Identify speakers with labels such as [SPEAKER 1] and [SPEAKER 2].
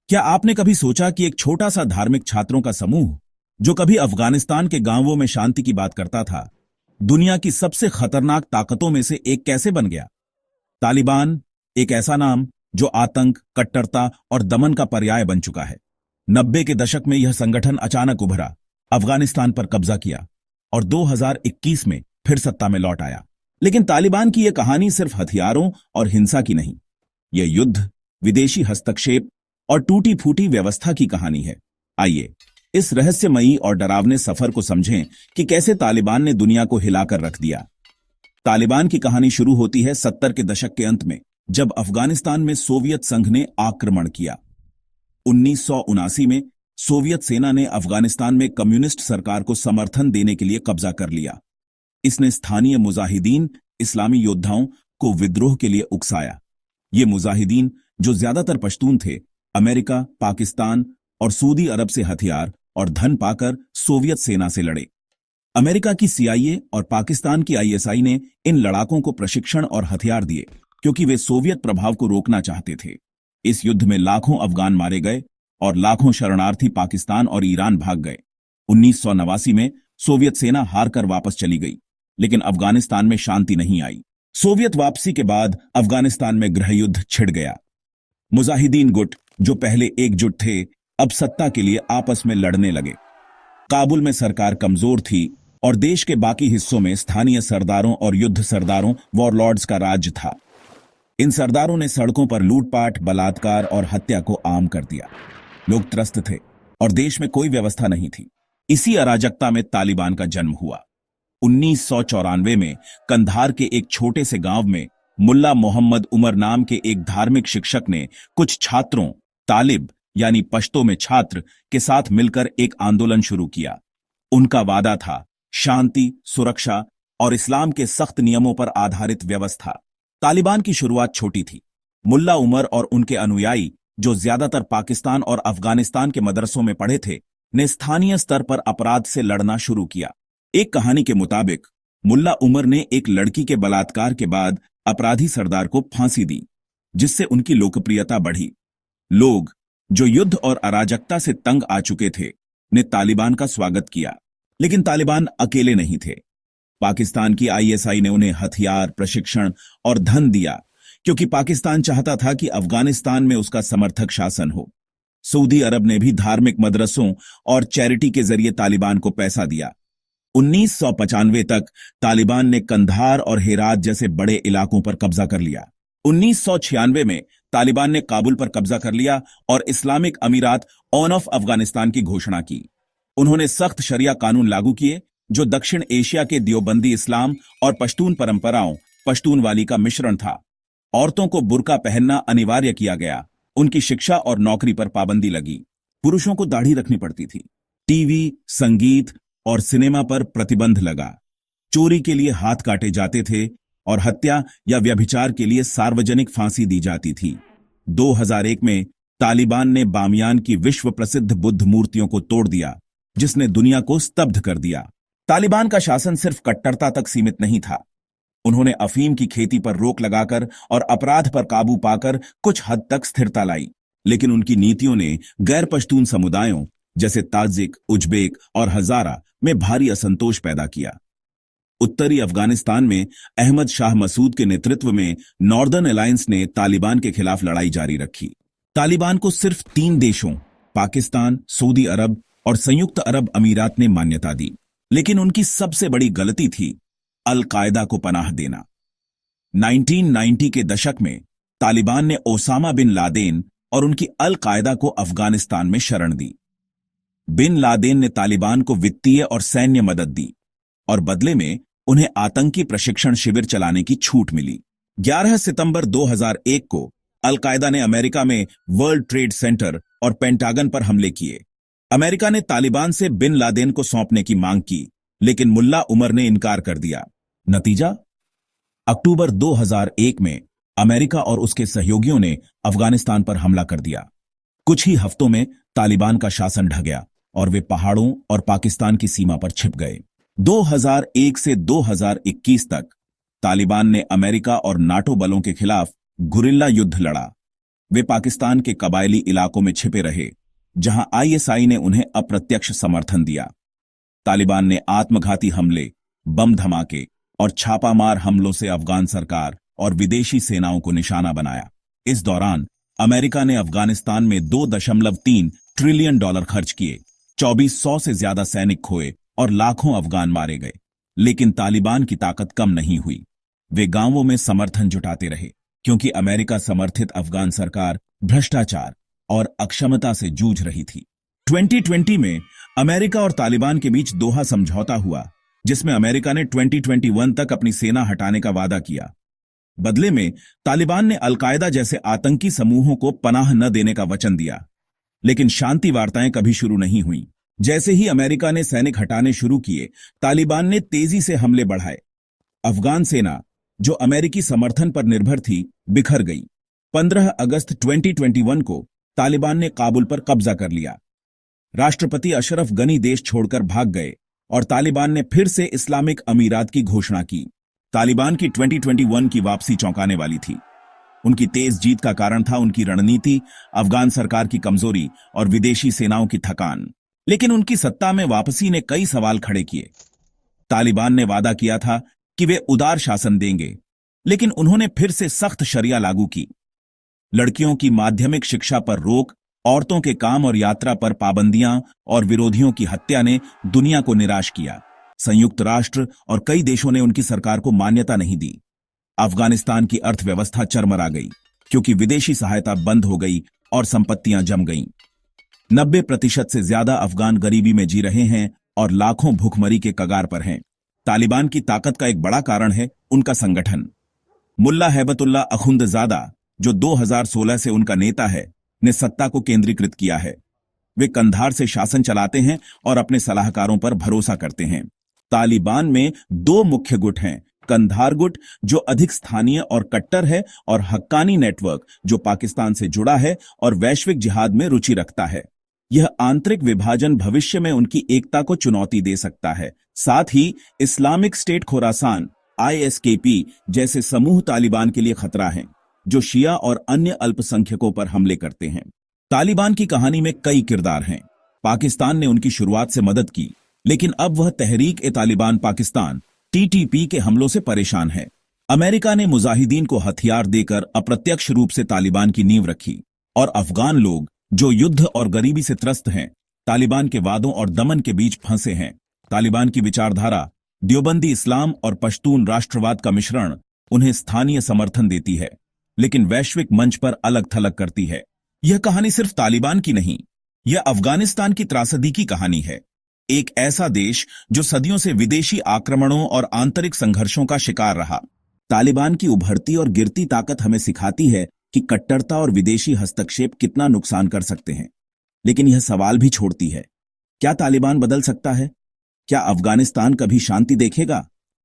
[SPEAKER 1] क्या आपने कभी सोचा कि एक छोटा सा धार्मिक छात्रों का समूह जो कभी अफगानिस्तान के गांवों में शांति की बात करता था, दुनिया की सबसे खतरनाक ताकतों में से एक कैसे बन गया? तालिबान, एक ऐसा नाम जो आतंक, कट्टरता और दमन का पर्याय बन चुका है। 90 के दशक में यह संगठन अचानक उभरा, अफगानिस्तान पर कब्जा किया और 2021 में फिर सत्ता में लौट आया। लेकिन तालिबान की यह कहानी सिर्फ हथियारों और हिंसा की नहीं, यह युद्ध, विदेशी हस्तक्षेप और टूटी फूटी व्यवस्था की कहानी है। आइए इस रहस्यमयी और डरावने सफर को समझें कि कैसे तालिबान ने दुनिया को हिलाकर रख दिया। तालिबान की कहानी शुरू होती है 70 के दशक के अंत में, जब अफगानिस्तान में सोवियत संघ ने आक्रमण किया। 1979 में सोवियत सेना ने अफगानिस्तान में कम्युनिस्ट सरकार को समर्थन देने के लिए कब्जा कर लिया। इसने स्थानीय मुजाहिदीन, इस्लामी योद्धाओं को विद्रोह के लिए उकसाया। ये मुजाहिदीन, जो ज्यादातर पश्तून थे, अमेरिका, पाकिस्तान और सऊदी अरब से हथियार और धन पाकर सोवियत सेना से लड़े। अमेरिका की सीआईए और पाकिस्तान की आईएसआई ने इन लड़ाकों को प्रशिक्षण और हथियार दिए, क्योंकि वे सोवियत प्रभाव को रोकना चाहते थे। इस युद्ध में लाखों अफगान मारे गए और लाखों शरणार्थी पाकिस्तान और ईरान भाग गए। 1989 में सोवियत सेना हारकर वापस चली गई, लेकिन अफगानिस्तान में शांति नहीं आई। सोवियत वापसी के बाद अफगानिस्तान में गृहयुद्ध छिड़ गया। मुजाहिदीन गुट, जो पहले एकजुट थे, अब सत्ता के लिए आपस में लड़ने लगे। काबुल में सरकार कमजोर थी और देश के बाकी हिस्सों में स्थानीय सरदारों और युद्ध सरदारों, वॉरलॉर्ड्स का राज था। इन सरदारों ने सड़कों पर लूटपाट, बलात्कार और हत्या को आम कर दिया। लोग त्रस्त थे और देश में कोई व्यवस्था नहीं थी। इसी अराजकता में तालिबान का जन्म हुआ। 1994 में कंधार के एक छोटे से गांव में मुल्ला मोहम्मद उमर नाम के एक धार्मिक शिक्षक ने कुछ छात्रों, तालिब यानी पश्तो में छात्र, के साथ मिलकर एक आंदोलन शुरू किया। उनका वादा था शांति, सुरक्षा और इस्लाम के सख्त नियमों पर आधारित व्यवस्था। तालिबान की शुरुआत छोटी थी। मुल्ला उमर और उनके अनुयायी, जो ज्यादातर पाकिस्तान और अफगानिस्तान के मदरसों में पढ़े थे, ने स्थानीय स्तर पर अपराध से लड़ना शुरू किया। एक कहानी के मुताबिक मुल्ला उमर ने एक लड़की के बलात्कार के बाद अपराधी सरदार को फांसी दी, जिससे उनकी लोकप्रियता बढ़ी। लोग, जो युद्ध और अराजकता से तंग आ चुके थे, ने तालिबान का स्वागत किया। लेकिन तालिबान अकेले नहीं थे। पाकिस्तान की आईएसआई ने उन्हें हथियार, प्रशिक्षण और धन दिया, क्योंकि पाकिस्तान चाहता था कि अफगानिस्तान में उसका समर्थक शासन हो। सऊदी अरब ने भी धार्मिक मदरसों और चैरिटी के जरिए तालिबान को पैसा दिया। 1995 तक तालिबान ने कंधार और हेरात जैसे बड़े इलाकों पर कब्जा कर लिया। 1996 में तालिबान ने काबुल पर कब्जा कर लिया और इस्लामिक अमीरात ऑन ऑफ अफगानिस्तान की घोषणा की। उन्होंने सख्त शरिया कानून लागू किए, जो दक्षिण एशिया के दियोबंदी इस्लाम और पश्तून परंपराओं, पश्तूनवाली का मिश्रण था। औरतों को बुर्का पहनना अनिवार्य किया गया। उनकी शिक्षा और नौकरी पर पाबंदी लगी। पुरुषों को दाढ़ी रखनी पड़ती थी। टीवी, संगीत और सिनेमा पर प्रतिबंध लगा। चोरी के लिए हाथ काटे जाते थे और हत्या या व्यभिचार के लिए सार्वजनिक फांसी दी जाती थी। 2001 में तालिबान ने बामियान की विश्व प्रसिद्ध बुद्ध मूर्तियों को तोड़ दिया, जिसने दुनिया को स्तब्ध कर दिया। तालिबान का शासन सिर्फ कट्टरता तक सीमित नहीं था। उन्होंने अफीम की खेती पर रोक लगाकर और अपराध पर काबू पाकर कुछ हद तक स्थिरता लाई। लेकिन उनकी नीतियों ने गैर पश्तून समुदायों जैसे ताजिक, उज्बेक और हजारा में भारी असंतोष पैदा किया। उत्तरी अफगानिस्तान में अहमद शाह मसूद के नेतृत्व में नॉर्दर्न अलायंस ने तालिबान के खिलाफ लड़ाई जारी रखी। तालिबान को सिर्फ 3 देशों, पाकिस्तान, सऊदी अरब और संयुक्त अरब अमीरात ने मान्यता दी। लेकिन उनकी सबसे बड़ी गलती थी अल कायदा को पनाह देना। 1990 के दशक में तालिबान ने ओसामा बिन लादेन और उनकी अल कायदा को अफगानिस्तान में शरण दी। बिन लादेन ने तालिबान को वित्तीय और सैन्य मदद दी और बदले में उन्हें आतंकी प्रशिक्षण शिविर चलाने की छूट मिली। 11 सितंबर 2001 को अल कायदा ने अमेरिका में वर्ल्ड ट्रेड सेंटर और पेंटागन पर हमले किए। अमेरिका ने तालिबान से बिन लादेन को सौंपने की मांग की, लेकिन मुल्ला उमर ने इनकार कर दिया। नतीजा, अक्टूबर 2001 में अमेरिका और उसके सहयोगियों ने अफगानिस्तान पर हमला कर दिया। कुछ ही हफ्तों में तालिबान का शासन ढह गया और वे पहाड़ों और पाकिस्तान की सीमा पर छिप गए। 2001 से 2021 तक तालिबान ने अमेरिका और नाटो बलों के खिलाफ गुरिल्ला युद्ध लड़ा। वे पाकिस्तान के कबायली इलाकों में छिपे रहे, जहां आईएसआई ने उन्हें अप्रत्यक्ष समर्थन दिया। तालिबान ने आत्मघाती हमले, बम धमाके और छापामार हमलों से अफगान सरकार और विदेशी सेनाओं को निशाना बनाया। इस दौरान अमेरिका ने अफगानिस्तान में $2.3 ट्रिलियन खर्च किए, 2400 से ज्यादा सैनिक खोए और लाखों अफगान मारे गए। लेकिन तालिबान की ताकत कम नहीं हुई। वे गांवों में समर्थन जुटाते रहे, क्योंकि अमेरिका समर्थित अफगान सरकार भ्रष्टाचार और अक्षमता से जूझ रही थी। 2020 में अमेरिका और तालिबान के बीच दोहा समझौता हुआ, जिसमें अमेरिका ने 2021 तक अपनी सेना हटाने का वादा किया। बदले में तालिबान ने अलकायदा जैसे आतंकी समूहों को पनाह न देने का वचन दिया। लेकिन शांति वार्ताएं कभी शुरू नहीं हुईं। जैसे ही अमेरिका ने सैनिक हटाने शुरू किए, तालिबान ने तेजी से हमले बढ़ाए। अफगान सेना, जो अमेरिकी समर्थन पर निर्भर थी, बिखर गई। 15 अगस्त 2021 को तालिबान ने काबुल पर कब्जा कर लिया। राष्ट्रपति अशरफ गनी देश छोड़कर भाग गए और तालिबान ने फिर से इस्लामिक अमीरात की घोषणा की। तालिबान की 2021 की वापसी चौंकाने वाली थी। उनकी तेज जीत का कारण था उनकी रणनीति, अफगान सरकार की कमजोरी और विदेशी सेनाओं की थकान। लेकिन उनकी सत्ता में वापसी ने कई सवाल खड़े किए। तालिबान ने वादा किया था कि वे उदार शासन देंगे, लेकिन उन्होंने फिर से सख्त शरिया लागू की। लड़कियों की माध्यमिक शिक्षा पर रोक, औरतों के काम और यात्रा पर पाबंदियां और विरोधियों की हत्या ने दुनिया को निराश किया। संयुक्त राष्ट्र और कई देशों ने उनकी सरकार को मान्यता नहीं दी। अफगानिस्तान की अर्थव्यवस्था चरमरा गई, क्योंकि विदेशी सहायता बंद हो गई और संपत्तियां जम गईं। 90% से ज्यादा अफगान गरीबी में जी रहे हैं और लाखों भूखमरी के कगार पर हैं। तालिबान की ताकत का एक बड़ा कारण है उनका संगठन। मुल्ला हैबतुल्ला अखुंदजादा, जो 2016 से उनका नेता है, ने सत्ता को केंद्रीकृत किया है। वे कंधार से शासन चलाते हैं और अपने सलाहकारों पर भरोसा करते हैं। तालिबान में 2 मुख्य गुट हैं, कंधार गुट, जो अधिक स्थानीय और कट्टर है, और हक्कानी नेटवर्क, जो पाकिस्तान से जुड़ा है और वैश्विक जिहाद में रुचि रखता है। यह आंतरिक विभाजन भविष्य में उनकी एकता को चुनौती दे सकता है। साथ ही इस्लामिक स्टेट खोरासान (ISKP) जैसे समूह तालिबान के लिए खतरा हैं, जो शिया और अन्य अल्पसंख्यकों पर हमले करते हैं। तालिबान की कहानी में कई किरदार हैं। पाकिस्तान ने उनकी शुरुआत से मदद की, लेकिन अब वह तहरीक-ए-तालिबान पाकिस्तान (TTP) के हमलों से परेशान है। अमेरिका ने मुजाहिदीन को हथियार देकर अप्रत्यक्ष रूप से तालिबान की नींव रखी, और अफगान लोग, जो युद्ध और गरीबी से त्रस्त हैं, तालिबान के वादों और दमन के बीच फंसे हैं। तालिबान की विचारधारा, देवबंदी इस्लाम और पश्तून राष्ट्रवाद का मिश्रण, उन्हें स्थानीय समर्थन देती है, लेकिन वैश्विक मंच पर अलग थलग करती है। यह कहानी सिर्फ तालिबान की नहीं, यह अफगानिस्तान की त्रासदी की कहानी है। एक ऐसा देश जो सदियों से विदेशी आक्रमणों और आंतरिक संघर्षों का शिकार रहा। तालिबान की उभरती और गिरती ताकत हमें सिखाती है कि कट्टरता और विदेशी हस्तक्षेप कितना नुकसान कर सकते हैं। लेकिन यह सवाल भी छोड़ती है, क्या तालिबान बदल सकता है? क्या अफगानिस्तान कभी शांति देखेगा?